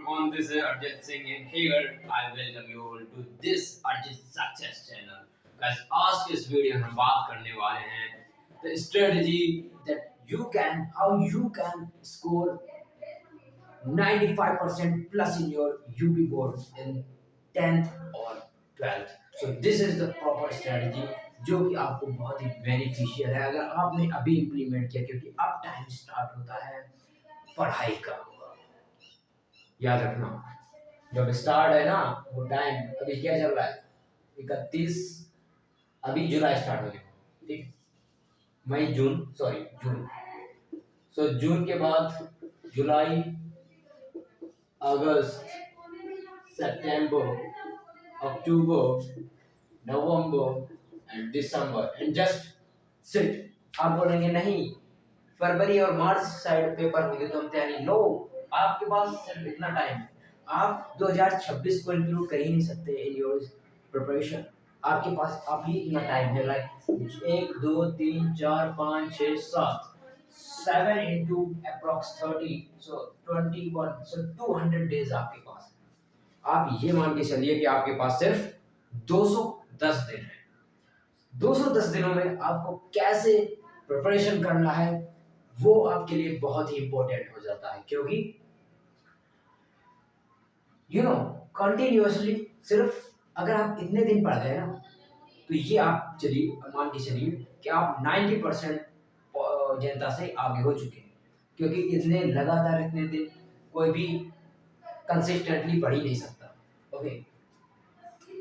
everyone, this is Arjit Singh and here I welcome you all to this Arjit Success channel. Guys, आज के इस video में हम बात करने वाले हैं the strategy that you can how you can score 95% plus in your UP board in 10th or 12th. So this is the proper strategy जो कि आपको बहुत ही बेनिफिशियल है अगर आपने अभी इम्प्लीमेंट किया, क्योंकि अब टाइम स्टार्ट होता है पढ़ाई का। याद रखना, जब स्टार्ट है ना वो टाइम, अभी क्या चल रहा है 31, अभी जुलाई स्टार्ट होने को, ठीक, मई जून सॉरी जून, सो जून के बाद जुलाई, अगस्त, सितंबर, अक्टूबर, नवंबर एंड दिसंबर एंड जस्ट सिट। आप बोलेंगे नहीं फरवरी और मार्च साइड पेपर होंगे तो हम तैयारी लो, आपके पास सिर्फ इतना टाइम है। आप 2026 को इंक्लूड कर ही नहीं सकते इन योर प्रिपरेशन। आपके पास आप ही इतना टाइम है, like 1 2 3 4 5 6 7 7 into approx 30, so 21, so 200 days आपके पास है। आप ये मान के चलिए कि आपके पास सिर्फ 210 दिन है। 210 दिनों में आपको कैसे प्रिपरेशन करना है वो आपके लिए बहुत ही इंपॉर्टेंट हो जाता है, क्योंकि कंटिन्यूअसली सिर्फ अगर आप इतने दिन पढ़ गए ना तो ये आप चलिए मान के चलिए कि आप 90% जनता से आगे हो चुके हैं, क्योंकि इतने लगातार इतने दिन कोई भी कंसिस्टेंटली पढ़ ही नहीं सकता। ओके,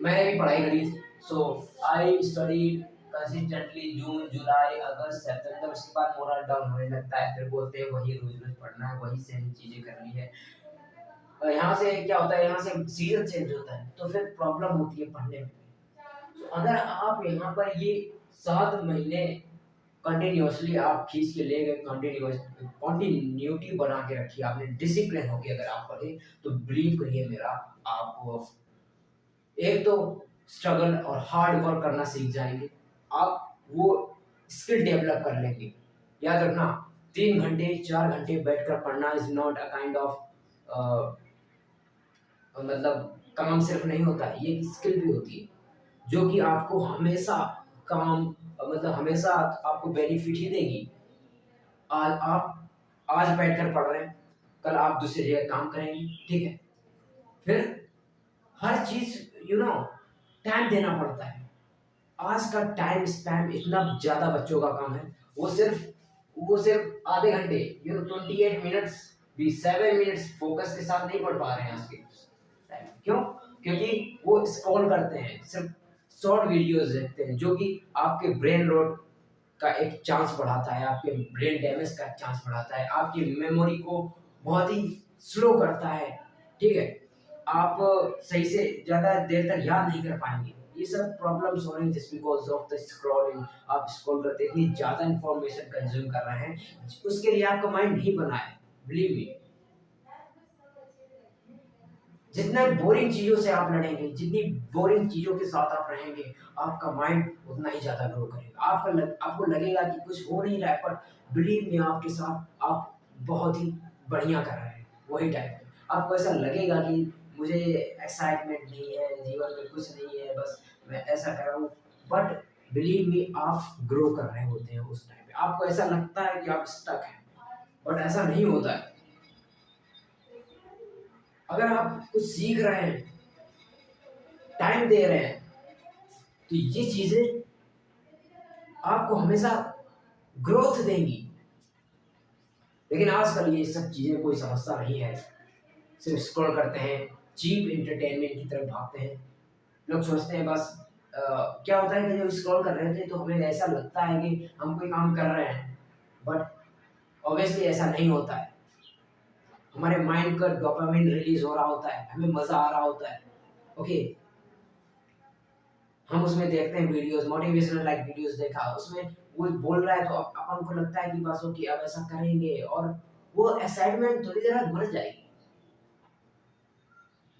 मैंने भी पढ़ाई करी, सो आई स्टडीड कंसिस्टेंटली जून जुलाई अगस्त सितंबर। उसके बाद मोरल डाउन होने लगता है, फिर बोलते हैं वही रोज रोज पढ़ना है, वही सेम चीजें करनी है। यहाँ से क्या होता है, यहाँ से सीजन चेंज होता है तो फिर प्रॉब्लम होती है पढ़ने में। तो अगर आप यहाँ पर ये 7 महीने कंटिन्यूअसली आप खींच के ले गए, कंटिन्यूटी बना के रखी आपने, डिसिप्लिन होके अगर आप पढ़े तो बिलीव करिए मेरा, आप एक तो स्ट्रगल और हार्ड वर्क करना सीख जाएंगे, आप वो स्किल डेवलप कर लेंगे। याद रखना 3 घंटे 4 घंटे बैठकर पढ़ना is not a kind of मतलब काम सिर्फ नहीं होता है, ये स्किल भी होती है जो कि आपको हमेशा काम मतलब हमेशा आपको बेनिफिट ही देगी। आज आप आज बैठकर पढ़ रहे हैं, कल आप दूसरी जगह काम करेंगे, ठीक है। फिर हर चीज टाइम देना पड़ता है। आज का टाइम स्पैन इतना ज्यादा बच्चों का कम है, वो सिर्फ आधे घंटे 28 मिनट्स भी 7 मिनट्स फोकस के साथ नहीं पढ़ पा रहे हैं आज के टाइम। क्यों? क्योंकि वो स्क्रॉल करते हैं, सिर्फ शॉर्ट वीडियोस देखते हैं, जो कि आपके ब्रेन रोट का एक चांस बढ़ाता है, आपके ब्रेन डैमेज का चांस बढ़ाता है, आपकी मेमोरी को बहुत ही स्लो करता है, ठीक है। आप सही से ज्यादा देर तक याद नहीं कर पाएंगे। ये सब प्रॉब्लम्स हो रही हैं just because of the scrolling. आप स्क्रॉल करते इतनी ज्यादा इंफॉर्मेशन कंज्यूम कर रहे हैं, उसके लिए आपका माइंड नहीं बना है। बिलीव मी, जितना बोरिंग चीजों से आप लड़ेंगे, जितनी बोरिंग चीजों के साथ आप रहेंगे, आपका माइंड उतना ही ज्यादा ग्रो करेगा। आपको लगेगा कि कुछ हो नहीं रहा है, पर बिलीव मी आपके साथ आप बहुत ही बढ़िया कर रहे हैं। वही टाइम पे आपको ऐसा लगेगा कि मुझे एक्साइटमेंट नहीं है, जीवन में कुछ नहीं है, बस मैं ऐसा कर रहा हूँ, बट बिलीव मी आप ग्रो कर रहे होते हैं। उस टाइम पे आपको ऐसा लगता है कि आप स्टक हैं, बट ऐसा नहीं होता है। अगर आप कुछ सीख रहे हैं, टाइम दे रहे हैं, तो ये चीजें आपको हमेशा ग्रोथ देंगी। लेकिन आजकल ये सब चीजें कोई समझता नहीं है, सिर्फ स्क्रॉल करते हैं, चीप एंटरटेनमेंट की तरफ भागते हैं। लोग सोचते हैं बस क्या होता है कि जब स्क्रॉल कर रहे थे तो हमें ऐसा लगता है कि हम कोई काम कर रहे हैं, बट ऑब्वियसली ऐसा नहीं होता है। हमारे माइंड का डोपामिन रिलीज हो रहा होता है, हमें मजा आ रहा होता है। ओके, हम उसमें देखते हैं वीडियोस, मोटिवेशनल लाइक वीडियोस देखा, उसमें वो बोल रहा है तो अपन को लगता है कि बस ओके अब ऐसा करेंगे, और वो एक्साइटमेंट थोड़ी देर बाद मर जाएगी।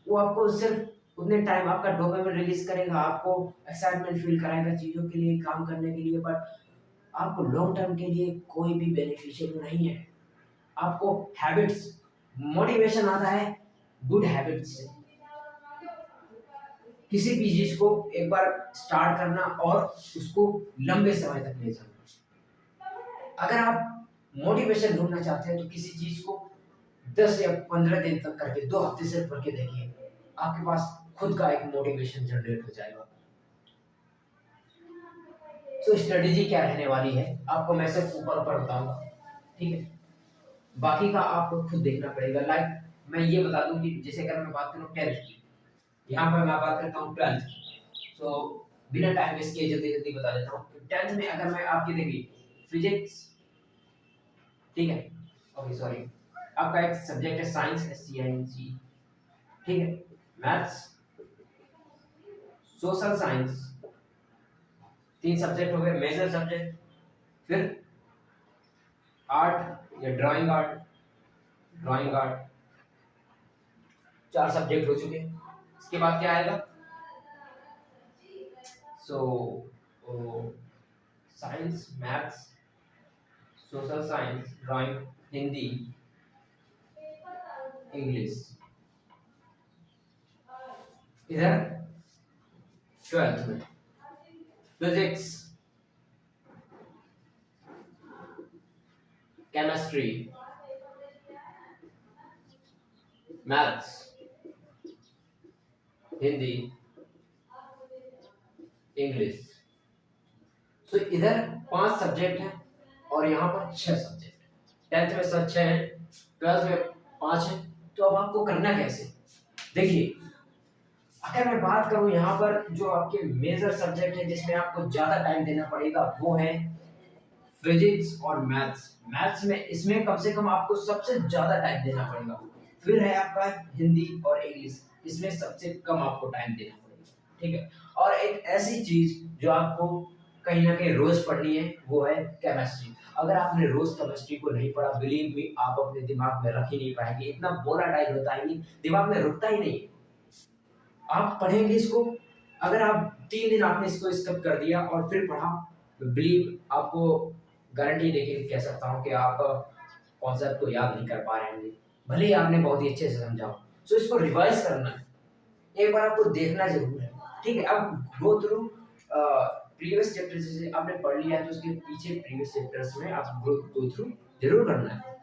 वो आपको सिर्फ उतने टाइम आपका डोपामिन रिलीज करेगा, आपको एक्साइटमेंट फील कराएगा चीजों के लिए, काम करने के लिए, बट आपको लॉन्ग टर्म के लिए कोई भी बेनिफिशियल नहीं है। आपको हैबिट्स, मोटिवेशन आता है गुड हैबिट से किसी भी चीज को एक बार स्टार्ट करना और उसको लंबे समय तक ले जाना। अगर आप मोटिवेशन ढूंढना चाहते हैं तो किसी चीज को 10 या 15 दिन तक करके 2 हफ्ते से करके देखिए, आपके पास खुद का एक मोटिवेशन जनरेट हो जाएगा। तो स्ट्रेटेजी क्या रहने वाली है आपको मैं सिर्फ ऊपर ऊपर बताऊंगा, ठीक है, बाकी का आपको खुद देखना पड़ेगा। लाइक मैं ये बता दूं कि जैसे अगर मैं बात करूं 10th की, यहाँ पर मैं बात करता हूँ 12th की, तो बिना टाइम वेस्ट किए जल्दी जल्दी बता देता हूँ। 10th में अगर मैं आपकी देखिए फिजिक्स, ठीक है, ओके सॉरी, आपका एक सब्जेक्ट है साइंस, SCINC, ठीक है, मैथ्स, सोशल साइंस, 3 सब्जेक्ट हो गए मेजर सब्जेक्ट। फिर आर्ट या drawing art, drawing art 4 subject हो चुके हैं। इसके बाद क्या आएगा, so science, maths, social science, drawing, Hindi, English. इधर 12th में physics, chemistry, maths, Hindi, English. तो इधर 5 सब्जेक्ट हैं और यहाँ पर 6 सब्जेक्ट। 10th में सब 6 हैं, 12th में 5 हैं। तो अब आपको करना कैसे, देखिए अगर मैं बात करूं यहाँ पर जो आपके मेजर सब्जेक्ट है जिसमें आपको ज्यादा टाइम देना पड़ेगा वो है फिजिक्स और मैथ्स। मैथ्स में इसमें कम से कम आपको सबसे ज्यादा टाइम देना पड़ेगा। फिर है आपका हिंदी और इंग्लिश, इसमें सबसे कम आपको टाइम देना पड़ेगा, ठीक है। और एक ऐसी चीज जो आपको कहीं ना कहीं रोज पढ़नी है वो है केमिस्ट्री। अगर आपने रोज केमिस्ट्री को नहीं पढ़ा, बिलीव मी आप अपने दिमाग में रख ही नहीं पाएंगे, इतना वोलाटाइल होता है, दिमाग में रुकता ही नहीं है। आप पढ़ेंगे इसको, अगर आप 3 दिन आपने इसको स्किप कर दिया और फिर पढ़ा, तो बिलीव आपको गारंटी देके कह सकता हूँ कि आप कॉन्सेप्ट को याद नहीं कर पा रहे होंगे, भले ही आपने बहुत ही अच्छे से समझा हो। सो इसको रिवाइज करना है, एक बार आपको देखना जरूर है, ठीक है। अब गो थ्रू प्रीवियस चैप्टर, जैसे आपने पढ़ लिया है तो उसके पीछे प्रीवियस चैप्टर्स में आप गो थ्रू जरूर करना है।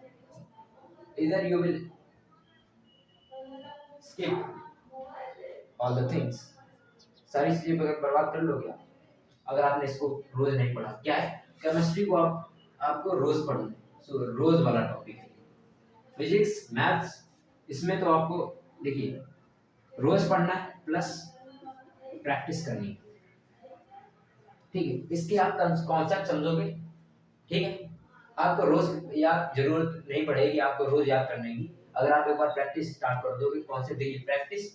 इधर you will skip all the things, सारी चीजें बर्बाद कर लोगे आप अगर आपने इसको रोज नहीं पढ़ा। क्या है, केमिस्ट्री को आपको रोज पढ़ना है, सो रोज वाला टॉपिक है। फिजिक्स, मैथ्स, इसमें तो आपको देखिए रोज पढ़ना है प्लस प्रैक्टिस करनी है, ठीक है। इसके आप कॉन्सेप्ट समझोगे, ठीक है। आपको रोज याद जरूरत नहीं पड़ेगी आपको रोज याद करने की, अगर आप एक बार प्रैक्टिस स्टार्ट कर दोगे। कॉन्सेप्ट देखिए, प्रैक्टिस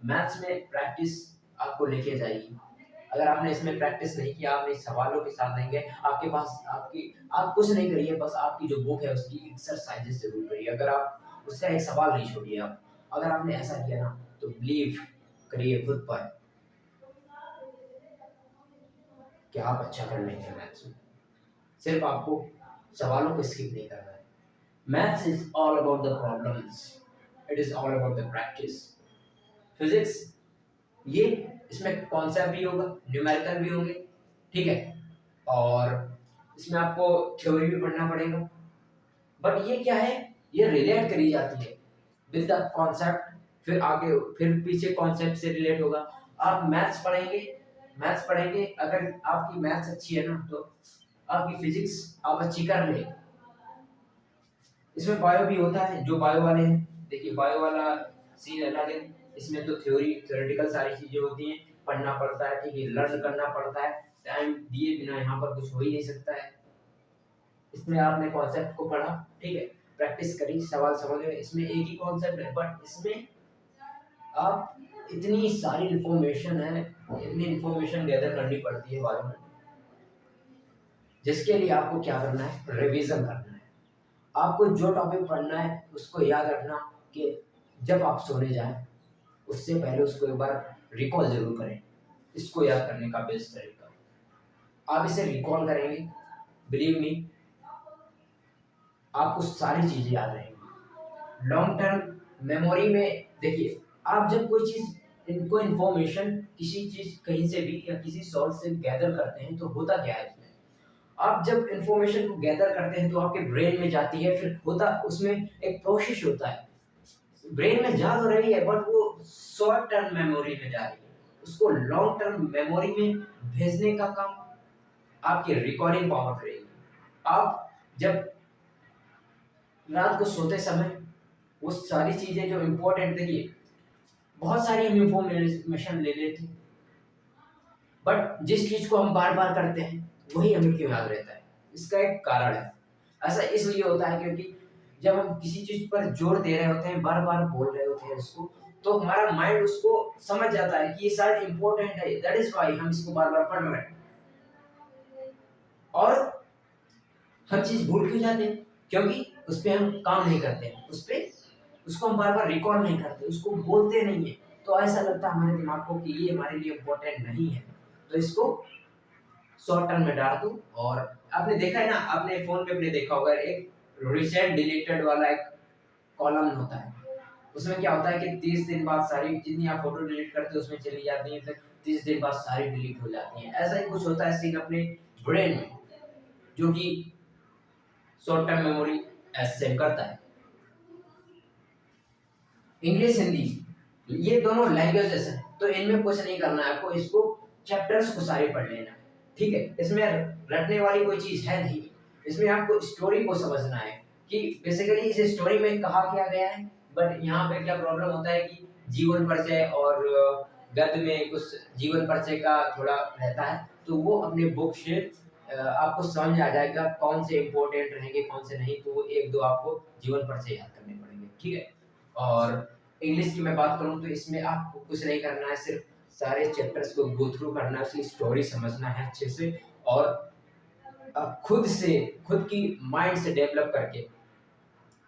मैथ्स में प्रैक्टिस आपको लेके जाएगी। अगर आपने इसमें प्रैक्टिस नहीं किया, आपने सवालों के साथ नहीं गए, आपके पास आप कुछ नहीं करिए, बस आपकी जो बुक है उसकी एक्सरसाइजेस जरूर करिए। अगर आप उसका एक सवाल नहीं छोड़िए, आप अगर आपने ऐसा किया ना तो बिलीव करिए खुद पर कि आप अच्छा कर लेंगे मैथ्स में। सिर्फ आपको सवालों को स्किप नहीं करना है। Maths is all about the problems, it is all about the practice. Physics, ये इसमें कॉन्सेप्ट भी होगा, न्यूमेरिकल भी होंगे, ठीक है, और इसमें आपको थ्योरी भी पढ़ना पड़ेगा। बट ये क्या है, ये रिलेट करी जाती है विद द कॉन्सेप्ट, फिर आगे फिर पीछे कॉन्सेप्ट से रिलेट होगा। आप मैथ्स पढ़ेंगे, अगर आपकी मैथ्स अच्छी है ना तो आपकी फिजिक्स आप अच्छी कर ले। इसमें बायो भी होता है, जो बायो वाले हैं देखिए बायो वाला सीन अलग है। इसमें तो थ्योरेटिकल सारी चीजें होती हैं, पढ़ना पड़ता है, ठीक है, लर्न करना पड़ता है। टाइम दिए बिना यहाँ पर कुछ हो ही नहीं सकता है। इसमें आपने कॉन्सेप्ट को पढ़ा, ठीक है, प्रैक्टिस करी, सवाल समझ में, इसमें एक ही कॉन्सेप्ट है बट इसमें आप इतनी सारी इंफॉर्मेशन है, इतनी इंफॉर्मेशन गैदर करनी पड़ती है बायो में, जिसके लिए आपको क्या करना है, रिवीजन करना है। आपको जो टॉपिक पढ़ना है उसको याद रखना कि जब आप सोने जाएं उससे पहले उसको एक बार रिकॉल जरूर करें। इसको याद करने का बेस्ट तरीका, आप इसे रिकॉल करेंगे, बिलीव मी आपको सारी चीजें याद रहेंगी। लॉन्ग टर्म मेमोरी में देखिए, आप जब कोई चीज़ इनको इन्फॉर्मेशन किसी चीज़ कहीं से भी या किसी सोर्स से गैदर करते हैं तो होता क्या है उसमें? आप जब इन्फॉर्मेशन को गैदर करते हैं तो आपके ब्रेन में जाती है, फिर होता उसमें एक प्रोसेस होता है। ब्रेन में जा तो रही है बट वो शॉर्ट टर्म मेमोरी में जा रही है। उसको लॉन्ग टर्म मेमोरी में भेजने का काम आपकी रिकॉर्डिंग पावर करेगी। आप जब रात को सोते समय वो सारी चीज़ें जो इम्पोर्टेंट देखिए, बहुत सारी हम इन्फॉर्मेशन ले लेते हैं, बट जिस चीज़ को हम बार-बार करते हैं, वही हमें क्यों याद रहता है? इसका एक कारण है। ऐसा इसलिए होता है क्योंकि जब हम किसी चीज़ पर जोर दे रहे होते हैं, बार-बार बोल रहे होते हैं उसको, तो हमारा माइंड उसको समझ जाता है कि ये शायद इम्पोर्टेंट है, दैट इज़ व्हाई हम इसको बार-बार पढ़ रहे हैं। और हम चीज़ भूल क्यों जाते हैं? क्योंकि उस पे हम काम नहीं करते हैं, उसको हम बार-बार रिकॉल नहीं करते, उसको बोलते नहीं हैं। तो ऐसा लगता है हमारे दिमाग को कि ये हमारे लिए इम्पोर्टेंट नहीं है, तो इसको शॉर्ट टर्म में डाल दूँ। और आपने देखा है ना, आपने फ़ोन पे अपने देखा होगा, एक रिसेंट डिलीटेड वाला एक कॉलम होता है। उसमें क्या होता है कि 30 दिन बाद सारी जितनी आप फ़ोटो डिलीट करते हो उसमें चली जाती हैं, फिर 30 दिन बाद सारी डिलीट हो जाती हैं। ऐसा ही कुछ होता है सीन अपने ब्रेन में, जो कि शॉर्ट टर्म मेमोरी सेव करता है। इंग्लिश, हिंदी ये दोनों लैंग्वेजेस हैं, तो इनमें कुछ नहीं करना है आपको, इसको चैप्टर्स को सारे पढ़ लेना है, ठीक है? इसमें रटने वाली कोई चीज़ है नहीं, इसमें आपको स्टोरी को समझना है कि बेसिकली इस स्टोरी में कहा क्या गया है। बट यहाँ पे क्या प्रॉब्लम होता है कि जीवन परिचय और गद्य में कुछ जीवन परिचय का थोड़ा रहता है, तो वो अपने बुक से आपको समझ आ जाएगा कौन से इम्पोर्टेंट रहेंगे, कौन से नहीं, तो वो 1-2 आपको जीवन परिचय याद करने पड़ेंगे, ठीक है? और इंग्लिश की मैं बात करूँ तो इसमें आपको कुछ नहीं करना है, सिर्फ सारे चैप्टर्स को गो थ्रू करना है, उसकी स्टोरी समझना है अच्छे से, और खुद की माइंड से डेवलप करके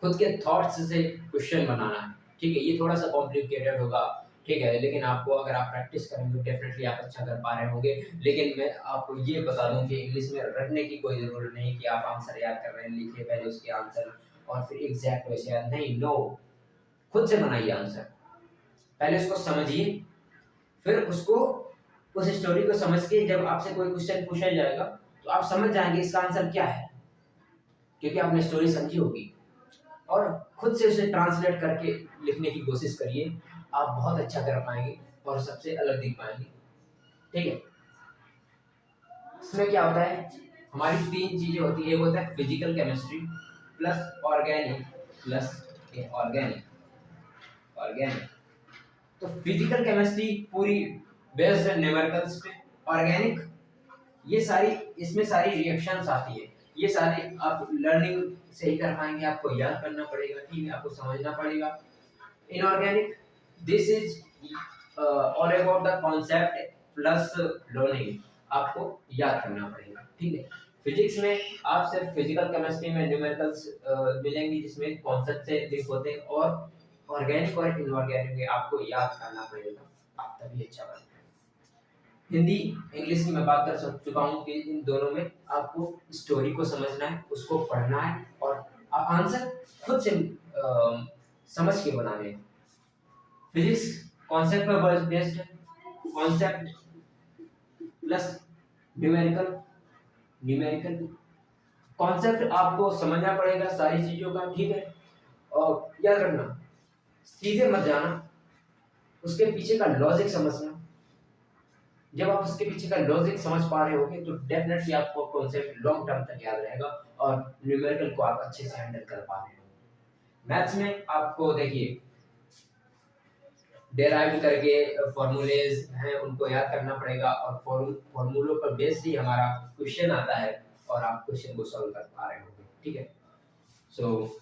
खुद के थॉट्स से क्वेश्चन बनाना है, ठीक है? ये थोड़ा सा कॉम्प्लिकेटेड होगा, ठीक है? लेकिन आपको अगर आप प्रैक्टिस करेंगे डेफिनेटली आप अच्छा कर पा रहे होंगे। लेकिन मैं आपको ये बता दूं कि इंग्लिश में रटने की कोई ज़रूरत नहीं कि आप आंसर याद कर रहे हैं, लिखिए पहले उसके आंसर और फिर एग्जैक्ट वैसे याद नहीं, नो। खुद से बनाइए आंसर, पहले उसको समझिए, फिर उसको उस स्टोरी को समझ के जब आपसे कोई क्वेश्चन पूछा जाएगा तो आप समझ जाएंगे इसका आंसर क्या है, क्योंकि आपने स्टोरी समझी होगी। और खुद से उसे ट्रांसलेट करके लिखने की कोशिश करिए, आप बहुत अच्छा कर पाएंगे और सबसे अलग दिख पाएंगे, ठीक है? इसमें क्या होता है, हमारी 3 चीजें होती है, एक होता है physical chemistry plus organic plus organic organic. तो फिजिकल केमिस्ट्री पूरी बेस्ड है न्यूमेरिकल्स पे। ऑर्गेनिक ये सारी, इसमें सारी रिएक्शंस आती है, ये सारे आप लर्निंग से ही कर पाएंगे, आपको याद करना पड़ेगा, ठीक है? आपको समझना पड़ेगा। Inorganic, this is all about the concept plus learning, आपको याद करना पड़ेगा, ठीक है? फिजिक्स में आप सिर्फ फिजिकल केमिस्ट्री में न्यूमेरिकल्स मिलेंगी जिसमें कॉन्सेप्ट से लिंक होते हैं, और ऑर्गेनिक और इनऑर्गेनिक में आपको याद करना पड़ेगा, आप तभी अच्छा बनेंगे। हिंदी इंग्लिश की मैं बात कर चुका हूँ कि इन दोनों में आपको स्टोरी को समझना है, उसको पढ़ना है, और आंसर खुद से समझ के बनाने हैं। फिजिक्स कॉन्सेप्ट पर बेस्ड है, concept plus numerical, numerical concept आपको समझना पड़ेगा सारी चीजों का, ठीक है? और याद रखना, सीधे मत जाना, उसके पीछे का लॉजिक समझना। जब आप उसके पीछे का लॉजिक समझ पा रहे होगे तो डेफिनेटली आपको कॉन्सेप्ट लॉन्ग टर्म तक याद रहेगा और न्यूमेरिकल को आप अच्छे से हैंडल कर पा रहे हो। मैथ्स में आपको देखिए डेराइव करके फॉर्मूलेज हैं उनको याद करना पड़ेगा, और फॉर्मूलों पर बेस्ड ही हमारा क्वेश्चन आता है और आप क्वेश्चन को सॉल्व कर पा रहे होंगे, ठीक है? सो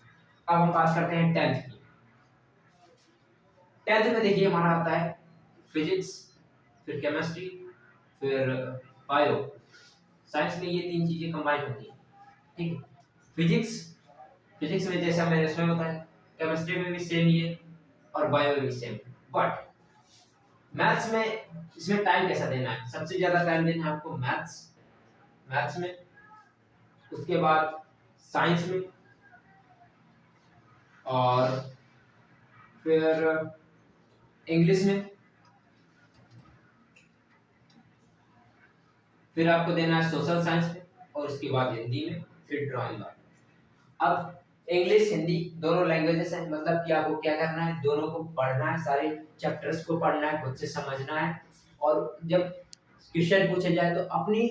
अब हम बात करते हैं 10th की। 10th में देखिए हमारा आता है फिजिक्स, फिर केमिस्ट्री, फिर बायो। साइंस में ये 3 चीजें कंबाइन होती हैं, ठीक है? फिजिक्स, फिजिक्स में जैसा मैंने इसमें बताया, केमिस्ट्री में भी सेम ही है और बायो में भी सेम। बट मैथ्स में इसमें टाइम कैसा देना है, सबसे ज्यादा टाइम देना है आपको मैथ्स, मैथ्स में, उसके बाद साइंस में, और फिर इंग्लिश में, फिर आपको देना है सोशल साइंस में, और उसके बाद हिंदी में, फिर ड्राइंग आर्ट। अब इंग्लिश हिंदी दोनों लैंग्वेजेस हैं, मतलब कि आपको क्या करना है, दोनों को पढ़ना है, सारे चैप्टर्स को पढ़ना है, खुद से समझना है, और जब क्वेश्चन पूछे जाए तो अपनी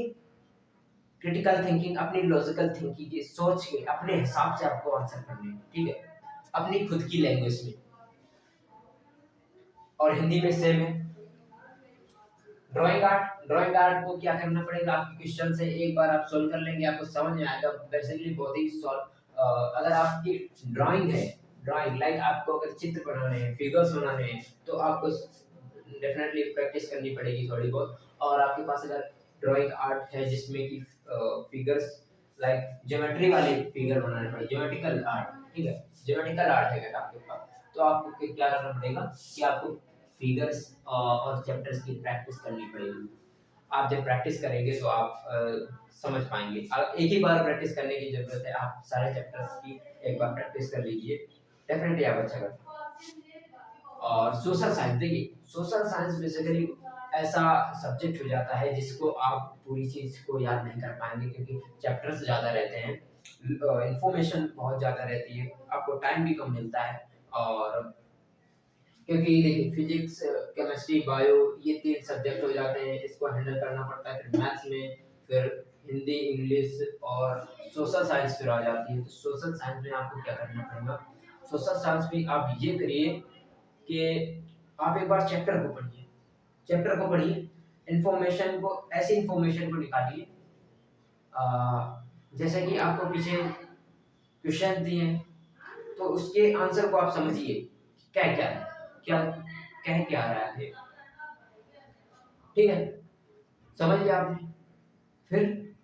क्रिटिकल थिंकिंग, अपनी लॉजिकल थिंकिंग की सोच के अपने हिसाब से आपको आंसर करने हैं, ठीक है, अपनी खुद की लैंग्वेज में। और हिंदी में सेम है। ड्राइंग आर्ट को क्या करना पड़ेगा, आपके क्वेश्चन से एक बार आप सोल्व कर लेंगे, आपको समझ में आएगा बेसिकली बहुत ही सॉल्व। अगर आपकी ड्राइंग है, ड्राइंग लाइक आपको अगर चित्र बनाने हैं, फिगर्स बनाने हैं, तो आपको डेफिनेटली प्रैक्टिस करनी पड़ेगी थोड़ी बहुत। और आपके पास अगर ड्राइंग आर्ट है जिसमें कि फिगर्स लाइक ज्योमेट्री वाले फिगर बनाने पड़े, ज्योमेट्रिकल आर्ट, ठीक है, ज्योमेट्रिकल आर्ट है अगर आपके पास, तो आपको क्या करना पड़ेगा कि आपको फिगर्स और चैप्टर्स की प्रैक्टिस करनी पड़ेगी। आप जब प्रैक्टिस करेंगे तो आप समझ पाएंगे। आप एक ही बार प्रैक्टिस करने की जरूरत है, आप सारे चैप्टर्स की एक बार प्रैक्टिस कर लीजिए, डेफिनेटली आप अच्छा कर पाएंगे। और सोशल साइंस, देखिए सोशल साइंस बेसिकली ऐसा सब्जेक्ट हो जाता है जिसको आप पूरी चीज को याद नहीं कर पाएंगे, क्योंकि चैप्टर्स ज़्यादा रहते हैं, इंफॉर्मेशन बहुत ज़्यादा रहती है, आपको टाइम भी कम मिलता है। और क्योंकि देखिए फिजिक्स, केमिस्ट्री, बायो, ये 3 सब्जेक्ट हो जाते हैं, इसको हैंडल करना पड़ता है, फिर मैथ्स में, फिर हिंदी, इंग्लिश और सोशल साइंस फिर आ जाती है। तो सोशल साइंस में आपको क्या करना पड़ेगा, सोशल साइंस में आप ये करिए कि आप एक बार चैप्टर को पढ़िए, चैप्टर को पढ़िए, इंफॉर्मेशन को, ऐसी इंफॉर्मेशन को निकालिए, जैसे कि आपको पीछे क्वेश्चन दिए हैं, तो उसके आंसर को आप समझिए, क्या क्या है, क्या कह क्या रहा है, ठीक है, समझ लिया आपने। फिर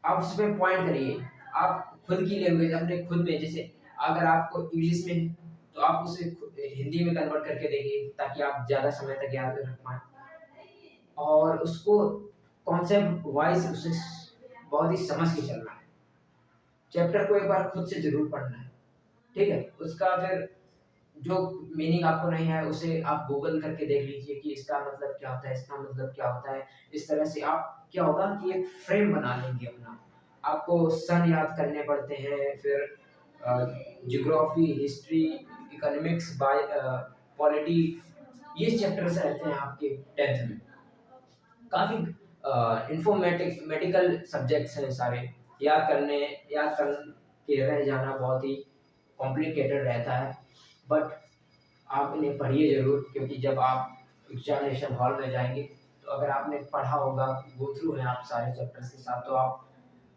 आप उसमें पॉइंट करिए, आप खुद की लैंग्वेज अपने खुद में, जैसे अगर आपको इंग्लिश में है तो आप उसे हिंदी में कन्वर्ट करके देखिए, ताकि आप ज्यादा समय तक याद रख पाए, और उसको कॉन्सेप्ट वाइज उसे बहुत ही समझ के चलना है। चैप्टर को एक बार खुद से जरूर पढ़ना है, ठीक है, उसका फिर जो मीनिंग आपको नहीं है उसे आप गूगल करके देख लीजिए कि इसका मतलब क्या होता है, इसका मतलब क्या होता है। इस तरह से आप क्या होगा कि एक फ्रेम बना लेंगे अपना। आपको सन याद करने पड़ते हैं, फिर geography, history, economics, by polity, ये चैप्टर्स रहते हैं आपके 10th में। काफी इंफॉर्मेटिक मेडिकल सब्जेक्ट्स हैं सारे, याद कर के रह जाना बहुत ही कॉम्प्लिकेटेड रहता है, बट आप इन्हें पढ़िए ज़रूर, क्योंकि जब आप एग्जामिनेशन हॉल में जाएंगे तो अगर आपने पढ़ा होगा, गो थ्रू है आप सारे चैप्टर्स के साथ, तो आप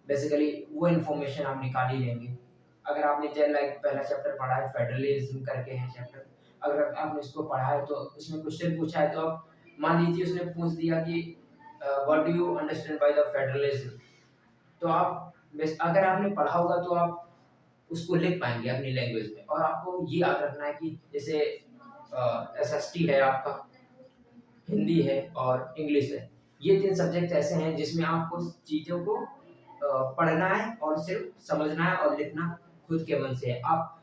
बेसिकली वो इन्फॉर्मेशन आप निकाल ही लेंगे। अगर आपने जैसे लाइक पहला चैप्टर पढ़ा है, फेडरलिज्म करके है चैप्टर, अगर आपने इसको पढ़ा है तो उसमें क्वेश्चन पूछा है, तो आप मान लीजिए उसने पूछ दिया कि what do you understand by the federalism, तो आप अगर आपने पढ़ा होगा तो आप उसको लिख पाएंगे अपनी लैंग्वेज में। और आपको ये याद रखना है कि जैसे एसएसटी है आपका, हिंदी है और इंग्लिश है, ये 3 सब्जेक्ट ऐसे हैं जिसमें आपको चीज़ों को पढ़ना है और सिर्फ समझना है, और लिखना खुद के मन से है। आप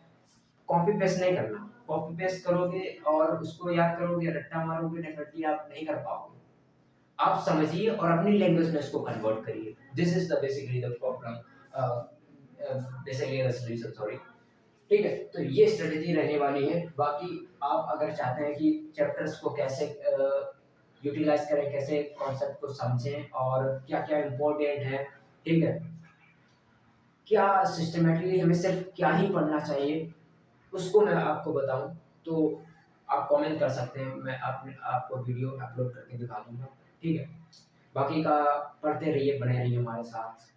कॉपी पेस्ट नहीं करना, कॉपी पेस्ट करोगे और उसको याद करोगे, रट्टा मारोगे, डेफिनेटली आप नहीं कर पाओगे। आप समझिए और अपनी लैंग्वेज में इसको कन्वर्ट करिए। This is the basically the problem, basically the solution, sorry, ठीक है। तो ये स्ट्रेटेजी रहने वाली है। बाकी आप अगर चाहते हैं कि चैप्टर्स को कैसे यूटिलाइज करें, कैसे कॉन्सेप्ट को समझें और क्या क्या इम्पोर्टेंट है, ठीक है, क्या सिस्टमेटिकली हमें सिर्फ क्या ही पढ़ना चाहिए, उसको मैं आपको बताऊं, तो आप कमेंट कर सकते हैं, मैं अपने आपको वीडियो अपलोड करके दिखा दूंगा, ठीक है। बाकी का पढ़ते रहिए, बने रहिए हमारे साथ,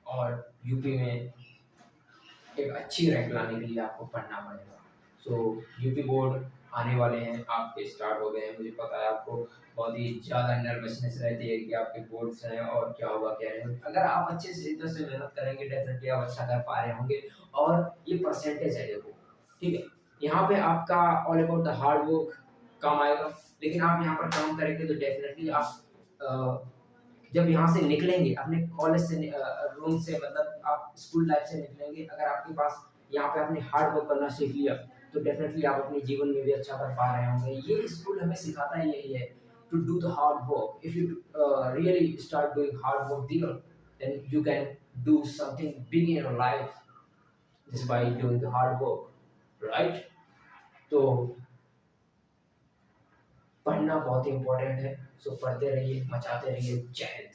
और यूपी में एक अच्छी रैंक लाने के लिए आपको पढ़ना पड़ेगा। सो यूपी बोर्ड आने वाले हैं, आपके स्टार्ट हो गए हैं, मुझे पता है आपको बहुत ही ज़्यादा नर्वसनेस रहती है कि आपके बोर्ड्स हैं और क्या होगा क्या नहीं। अगर आप अच्छे से शिद्दत से मेहनत करेंगे, डेफिनेटली आप अच्छा कर पा रहे होंगे। और ये परसेंटेज है देखो, ठीक है, यहाँ पे आपका all about the hard work काम आएगा, लेकिन आप यहाँ पर काम करेंगे तो डेफिनेटली आप जब यहाँ से निकलेंगे अपने कॉलेज से, रूम से, मतलब आप स्कूल लाइफ से निकलेंगे, अगर आपके पास यहाँ पे आपने हार्ड वर्क करना सीख लिया, तो डेफिनेटली आप अपने जीवन में भी अच्छा कर पा रहे होंगे। ये स्कूल हमें सिखाता ही यही है, to do the hard work. If you really start doing hard work there, then you can do something big in your life just by doing the hard work, right? तो पढ़ना बहुत ही इंपॉर्टेंट है, सो पढ़ते रहिए, मचाते रहिए। जय हिंद।